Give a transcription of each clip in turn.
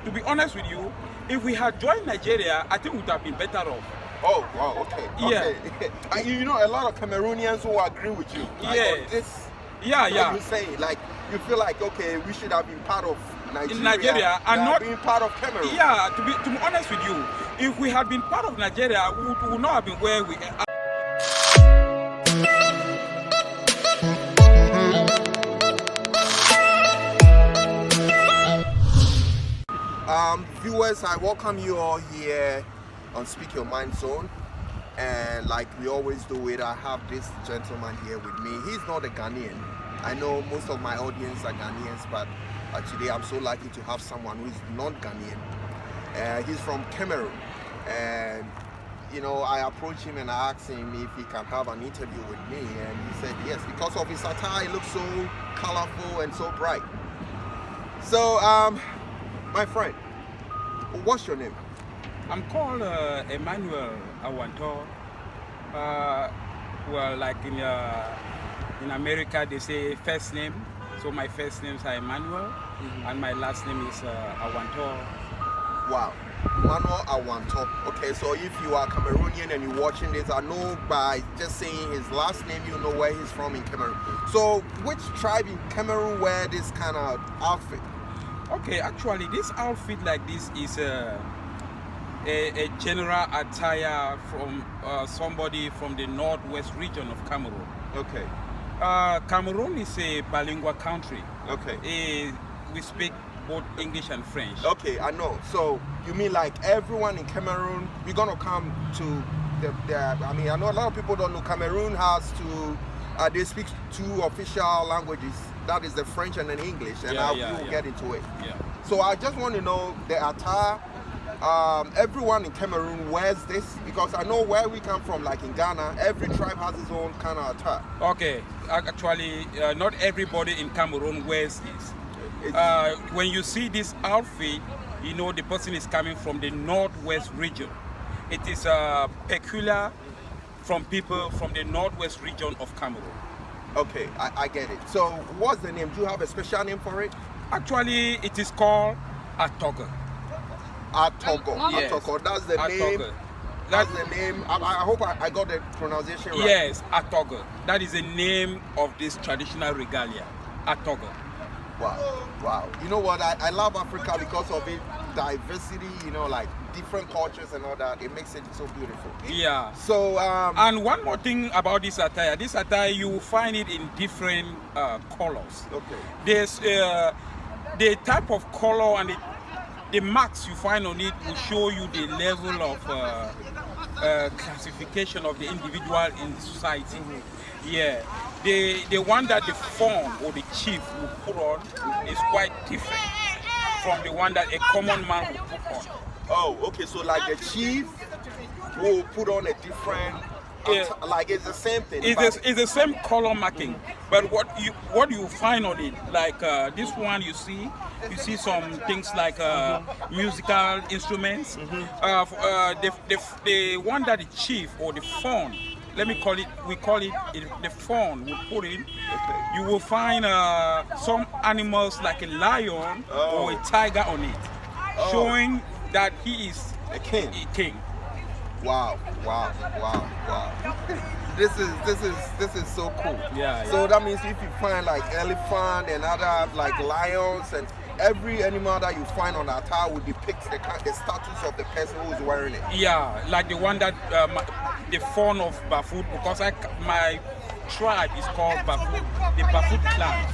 to be honest with you, if we had joined Nigeria, I think we would have been better off. Oh, wow, okay. Yeah. Okay. You know, a lot of Cameroonians who agree with you. Like, Yes. on this, Yeah, yeah. You say, like, you feel like, okay, we should have been part of Nigeria. In Nigeria, and not being part of Cameroon. Yeah, to be honest with you, if we had been part of Nigeria, we would not have been where we are. Viewers, I welcome you all here on Speak Your Mind Zone, and like we always do it, I have this gentleman here with me. He's not a Ghanaian. I know most of my audience are Ghanaians, but today I'm so lucky to have someone who is not Ghanaian. He's from Cameroon, and you know, I approached him and I asked him if he can have an interview with me, and he said yes, because of his attire. He looks so colorful and so bright. So my friend, what's your name? I'm called Emmanuel Awanto. Well, like in America, they say first name. So my first name is Emmanuel, and my last name is Awanto. Wow, Emmanuel Awanto. Okay, so if you are Cameroonian and you're watching this, I know by just saying his last name, you know where he's from in Cameroon. So which tribe in Cameroon wear this kind of outfit? Okay, actually, this outfit like this is a general attire from somebody from the northwest region of Cameroon. Okay. Cameroon is a bilingual country. Okay. We speak both English and French. Okay, I know. So you mean like everyone in Cameroon, we're gonna come to I mean, I know a lot of people don't know Cameroon has they speak two official languages. That is the French and then English, and we'll get into it. Yeah. So I just want to know the attire. Everyone in Cameroon wears this, because I know where we come from, like in Ghana, every tribe has its own kind of attire. Okay, actually, not everybody in Cameroon wears this. When you see this outfit, you know the person is coming from the northwest region. It is peculiar from people from the northwest region of Cameroon. Okay, I get it. So what's the name? Do you have a special name for it? Actually, it is called Atogo. Atogo. Yes. Atogo. That's the name. That's the name. I hope I got the pronunciation right. Yes, Atogo. That is the name of this traditional regalia, Atogo. Wow, wow. You know what? I love Africa because of its diversity, you know, like different cultures and all that. It makes it so beautiful. Yeah. So, and one more thing about this attire, you will find it in different colors. Okay. There's the type of color and the marks you find on it will show you the level of classification of the individual in the society. Yeah. The one that the fawn or the chief will put on is quite different from the one that a common man will put on. Oh, okay. So like the chief will put on a different, like it's the same thing. It's the same color marking, but what you find on it, like this one, you see some things like musical instruments. The one that the chief or the fawn, we call it the fawn will put in. You will find some animals like a lion or a tiger on it, showing that he is a king. Wow. This is so cool. Yeah. So that means if you find like elephant and other like lions, and every animal that you find on the attire will depict the status of the person who is wearing it. Yeah, like the one that the fawn of Bafut, because my tribe is called Bafut, the Bafut clan.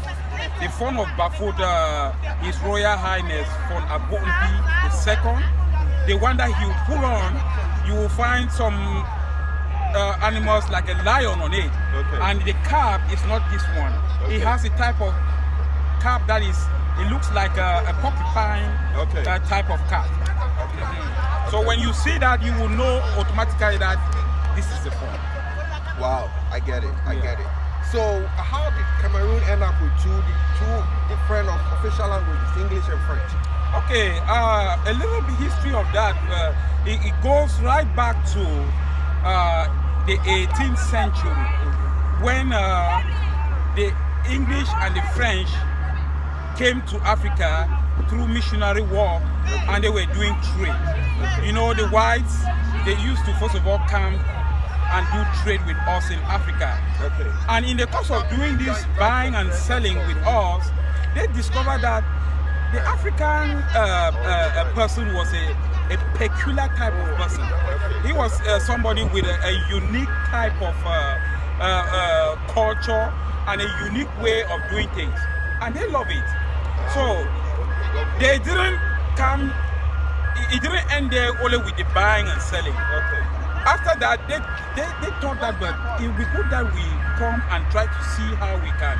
The fawn of Bafut, His Royal Highness Fawn Abombi II. The one that he will pull on, you will find some animals like a lion on it. Okay. And the cap is not this one. Okay. It has a type of cap that is, it looks like a porcupine type of cap. So when you see that, you will know automatically that this is the fawn. Wow, I get it. I get it. So how did Cameroon end up with two different official languages, English and French? Okay, a little bit history of that. It goes right back to the 18th century when the English and the French came to Africa through missionary work, and they were doing trade. You know, the whites, they used to first of all come and do trade with us in Africa. And in the course of doing this buying and selling with us, they discovered that the African person was a peculiar type of person. He was somebody with a unique type of culture and a unique way of doing things, and they love it. So they didn't come, it didn't end there only with the buying and selling. After that, they thought that, but it would be good that we come and try to see how we can,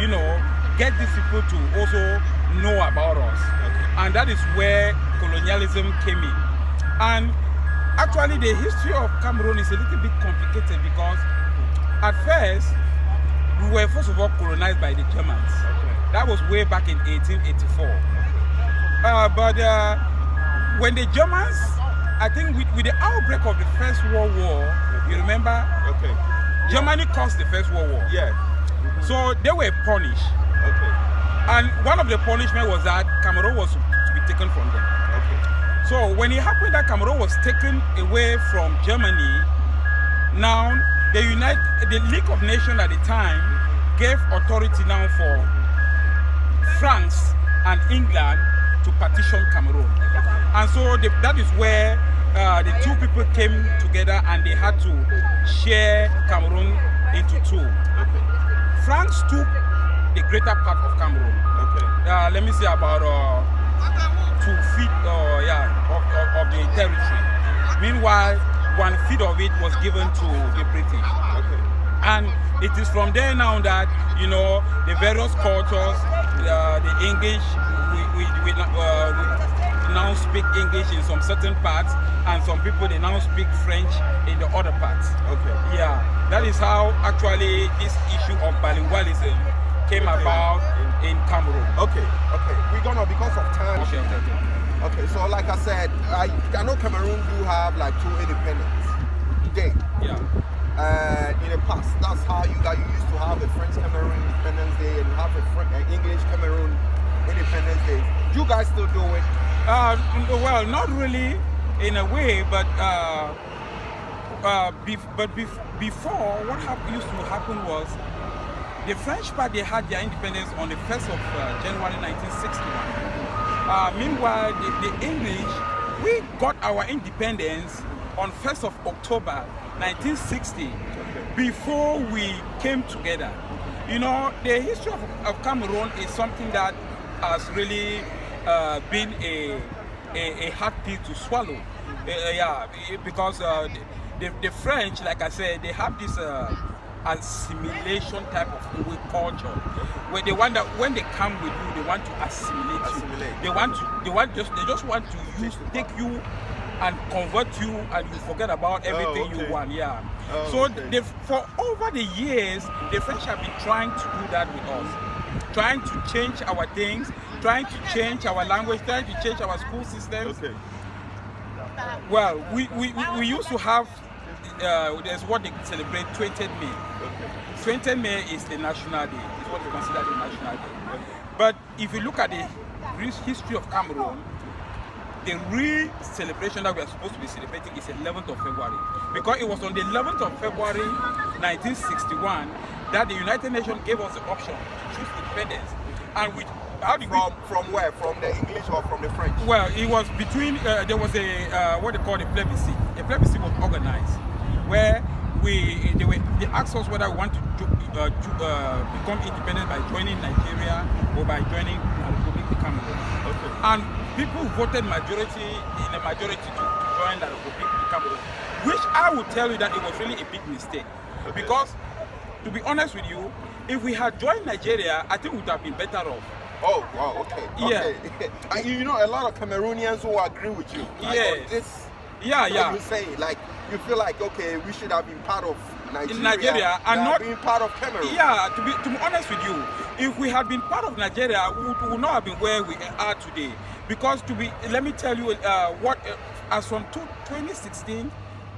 you know, get these people to also know about us. And that is where colonialism came in. And actually the history of Cameroon is a little bit complicated, because at first we were first of all colonized by the Germans. That was way back in 1884. But when the Germans, I think with the outbreak of the First World War, you remember? Germany caused the First World War. So they were punished. And one of the punishment was that Cameroon was to be taken from them. So when it happened that Cameroon was taken away from Germany, now the League of Nations at the time gave authority now for France and England to partition Cameroon. And so that is where the two people came together, and they had to share Cameroon into two. France took the greater part of Cameroon. Let me say about 2 feet of the territory. Meanwhile, 1 feet of it was given to the British. And it is from there now that, you know, the various cultures, the English, we now speak English in some certain parts, and some people, they now speak French in the other parts. Yeah, that is how actually this issue of bilingualism came about in Cameroon. We're gonna, because of time. Okay, so like I said, I know Cameroon do have like 2 independence day. In the past, that's how you used to have a French Cameroon Independence Day and have an English Cameroon Independence Day. You guys still do it? Well, not really in a way, but before, what used to happen was the French part, they had their independence on the 1st of January 1961. Meanwhile, the English, we got our independence on 1st of October 1960, before we came together. You know, the history of Cameroon is something that has really been a hard pill to swallow. Because the French, like I said, they have this assimilation type of culture, where they want that when they come with you, they want to assimilate you. They just want to take you and convert you, and you forget about everything you want. For over the years, the French have been trying to do that with us, trying to change our things, trying to change our language, trying to change our school systems. Well, we used to have there's what they celebrate 20th May. 20th May is the national day. It's what we consider the national day. But if you look at the history of Cameroon, the real celebration that we are supposed to be celebrating is 11th of February. Because it was on the 11th of February 1961 that the United Nations gave us the option to choose independence. And from where? From the English or from the French? Well, it was between, there was a, what they call a plebiscite. A plebiscite was organized, where they asked us whether we want to become independent by joining Nigeria or by joining the Republic of Cameroon. And people voted in a majority to join the Republic of Cameroon, which I would tell you that it was really a big mistake. Because, to be honest with you, if we had joined Nigeria, I think we would have been better off. Oh, wow, okay. You know, a lot of Cameroonians will agree with you. You say, like, you feel like, okay, we should have been part of Nigeria and not being part of Cameroon. Yeah, to be honest with you, if we had been part of Nigeria, we would not have been where we are today. Because let me tell you, as from 2016,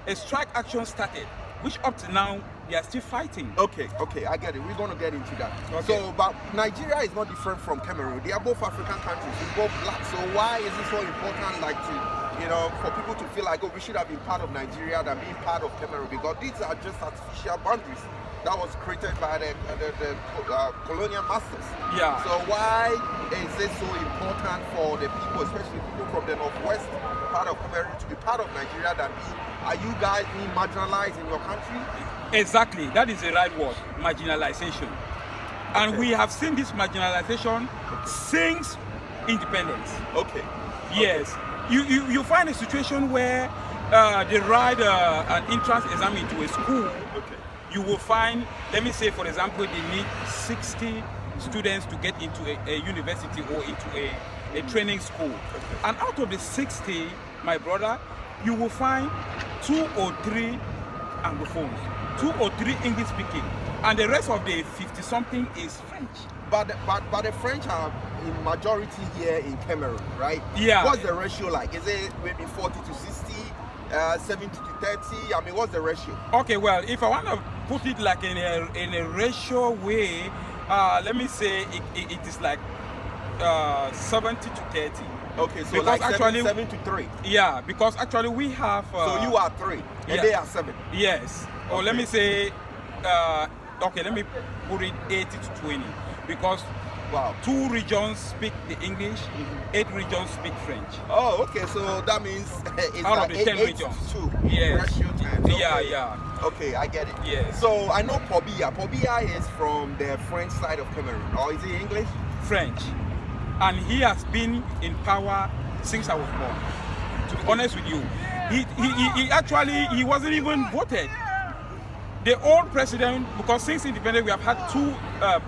a strike action started, which up to now they are still fighting. Okay, I get it. We're going to get into that. Okay. So, but Nigeria is not different from Cameroon. They are both African countries. We're both black. So why is it so important, like, to, you know, for people to feel like, oh, we should have been part of Nigeria than being part of Cameroon? Because these are just artificial boundaries that was created by the colonial masters. Yeah. So why is it so important for the people, especially people from the northwest part of Cameroon, to be part of Nigeria than being? Are you guys being marginalized in your country? Exactly, that is the right word, marginalization. And Okay. we have seen this marginalization since independence. Okay. Yes, you find a situation where they write an entrance exam into a school. Okay. You will find, let me say for example, they need 60 students to get into a university or into a training school. Okay. And out of the 60, my brother, you will find 2 or 3 Anglophones, 2 or 3 English speaking, and the rest of the 50-something is French. But the French are in majority here in Cameroon, right? Yeah. What's the ratio like? Is it maybe 40 to 60, 70 to 30? I mean, what's the ratio? Okay, well, if I want to put it like in a ratio way, let me say it is like 70 to 30. Okay, so Because like actually- 7 to 3. Yeah, because actually we have. So you are 3 and yeah. they are 7. Yes. Or let Okay. me say, okay, let me put it 80 to 20, because Wow. 2 regions speak the English, 8 regions speak French. Oh, okay, so that means it's Out like of the 10 8 regions. to 2 Yes. ratio times. Okay. Yeah. Okay, I get it. Yes. So I know Pobia. Pobia is from the French side of Cameroon. Or is it English? French, and he has been in power since I was born. To be honest with you, he actually he wasn't even voted. The old president, because since independence we have had 2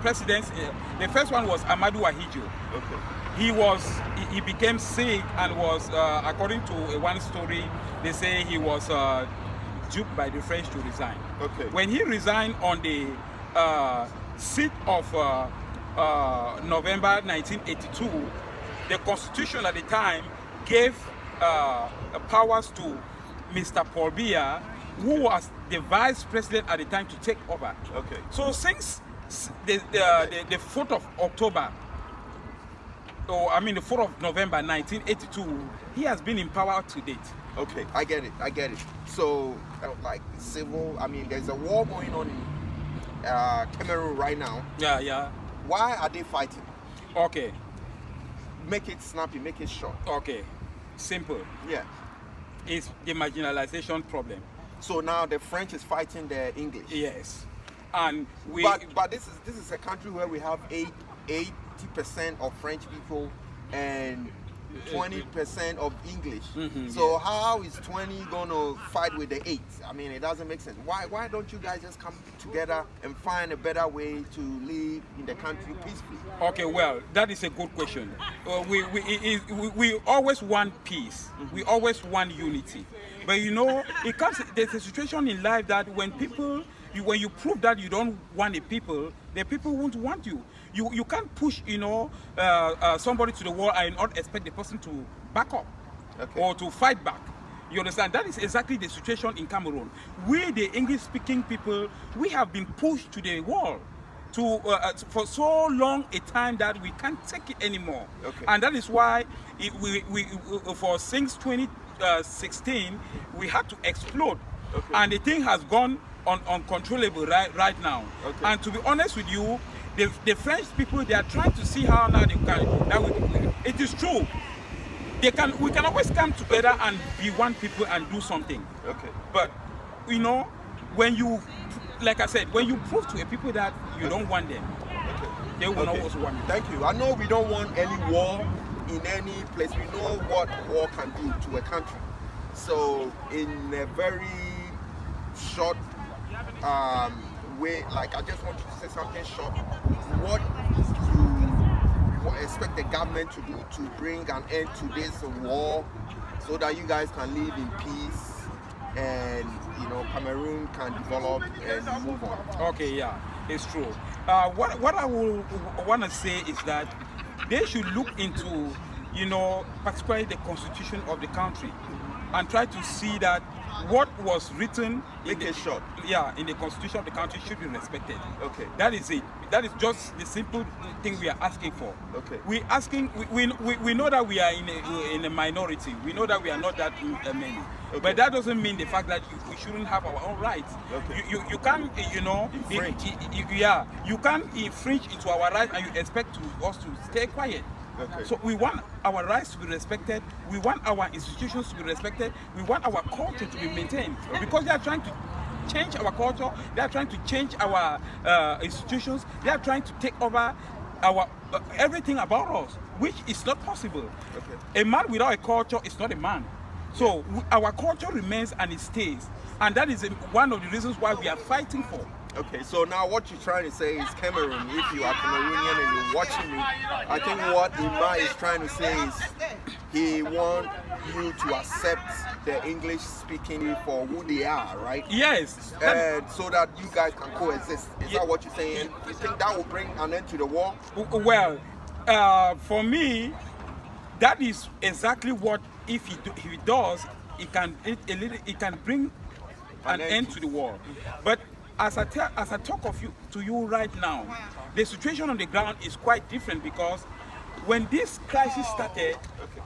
presidents. The first one was Amadou Ahidjo. Okay. He became sick and was, according to one story, they say he was duped by the French to resign. Okay. When he resigned on the 6th of November 1982, the constitution at the time gave powers to Mr. Paul Biya, who was the vice president at the time, to take over. Okay. So since the 4th of October, or I mean the 4th of November 1982, he has been in power to date. Okay, I get it. So, like civil, I mean, there's a war going on in Cameroon right now. Yeah. Why are they fighting? Okay. Make it snappy, make it short. Okay. Simple. Yeah. It's the marginalization problem. So now the French is fighting the English. Yes. And we. But this is a country where we have 80% of French people and 20% of English. So how is 20 gonna fight with the 8? I mean, it doesn't make sense. Why don't you guys just come together and find a better way to live in the country peacefully? Okay, well, that is a good question. We always want peace. We always want unity. But you know, there's a situation in life that when when you prove that you don't want the people won't want you. You can't push, somebody to the wall and not expect the person to back up or to fight back. You understand? That is exactly the situation in Cameroon. We, the English-speaking people, we have been pushed to the wall for so long a time that we can't take it anymore. Okay. And that is why for since 2016 we had to explode. Okay. And the thing has gone uncontrollable right now. Okay. And to be honest with you, the French people, they are trying to see how now they can. It is true. We can always come together and be one people and do something. Okay. But when you, like I said, when you prove to a people that you don't want them, they will not also want you. Thank you. I know we don't want any war in any place. We know what war can do to a country. So in a very short way, like I just want you to say something short. What you expect the government to do to bring an end to this war so that you guys can live in peace and Cameroon can develop and move on? Okay, yeah, it's true. What I will want to say is that they should look into, particularly the constitution of the country. and try to see that what was written Make it short. in the constitution of the country should be respected. Okay. That is it. That is just the simple thing we are asking for. Okay. We're asking. We know that we are in a minority. We know that we are not that many. Okay. But that doesn't mean the fact that we shouldn't have our own rights. Okay. You can't Infringe. you can't infringe into our rights and you expect us to stay quiet. Okay. So we want our rights to be respected. We want our institutions to be respected. We want our culture to be maintained, because they are trying to change our culture. They are trying to change our institutions. They are trying to take over our everything about us, which is not possible. Okay. A man without a culture is not a man. So our culture remains and it stays, and that is one of the reasons why we are fighting for. Okay, so now what you're trying to say is Cameroon, if you are Cameroonian and you're watching me, I think what Ima is trying to say is he wants you to accept the English speaking for who they are, right? Yes. And so that you guys can coexist. Is that what you're saying? You think that will bring an end to the war? Well, for me, that is exactly what if he does, it can bring an end to the war. But as I talk to you right now, the situation on the ground is quite different, because when this crisis started,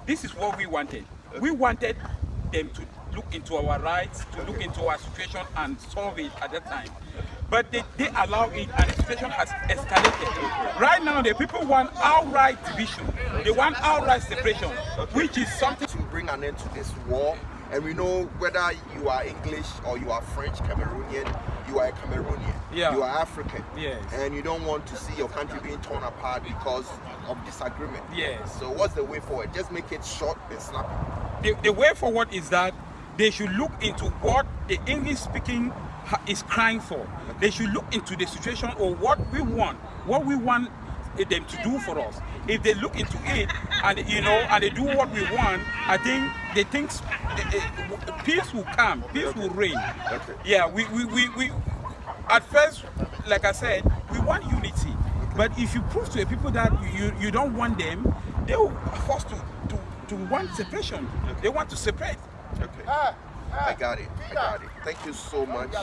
this is what we wanted. We wanted them to look into our rights, to look into our situation and solve it at that time. But they allow it, and the situation has escalated. Right now, the people want outright division. They want outright separation, which is something to bring an end to this war. And we know whether you are English or you are French Cameroonian, you are a Cameroonian. Yeah. You are African. Yes. And you don't want to see your country being torn apart because of disagreement. Yes. So what's the way forward? Just make it short and snappy. The way forward is that they should look into what the English speaking is crying for. They should look into the situation or what we want them to do for us. If they look into it and and they do what we want, I think they think peace will come, peace will reign. Okay. Yeah, we at first, like I said, we want unity. But if you prove to the people that you don't want them, they will force to want separation. They want to separate. Okay. I got it. Thank you so much.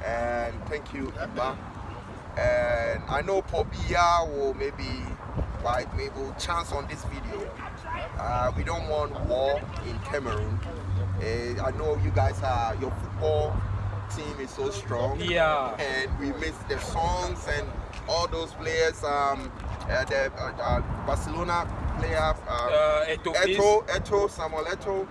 And thank you, Ima. And I know Pobia will maybe chance on this video. We don't want war in Cameroon. I know you guys your football team is so strong. Yeah. And we miss the songs and all those players. The Barcelona player, Samuel Eto'o.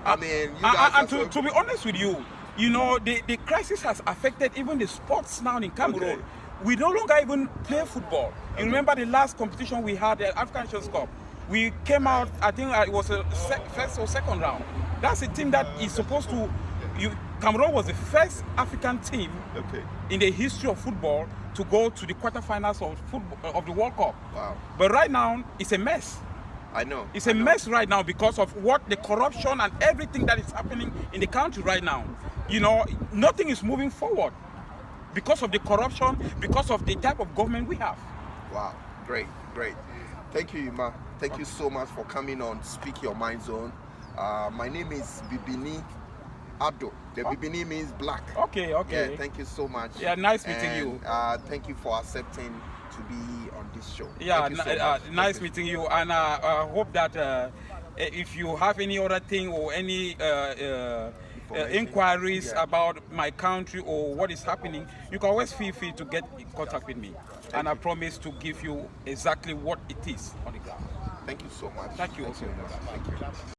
I mean, you guys to be honest with you, the crisis has affected even the sports now in Cameroon. Okay. We no longer even play football. You remember the last competition we had, the African Nations Cup? We came out, I think it was a first or second round. That's a team that is supposed to. Cameroon was the first African team in the history of football to go to the quarterfinals of the World Cup. Wow. But right now, it's a mess. I know. It's a mess right now because of the corruption and everything that is happening in the country right now. Nothing is moving forward because of the corruption, because of the type of government we have. Wow, great. Thank you, Ima. Thank you so much for coming on Speak Your Mind Zone. My name is Bibini Ado. The Bibini means black. Okay. Yeah, thank you so much. Yeah, nice meeting you. Thank you for accepting to be on this show. Yeah, nice meeting you. And I hope that if you have any other thing or any inquiries about my country or what is happening, you can always feel free to get in contact with me. And I promise to give you exactly what it is on the ground. Thank you so much. Thank you also. Thank you.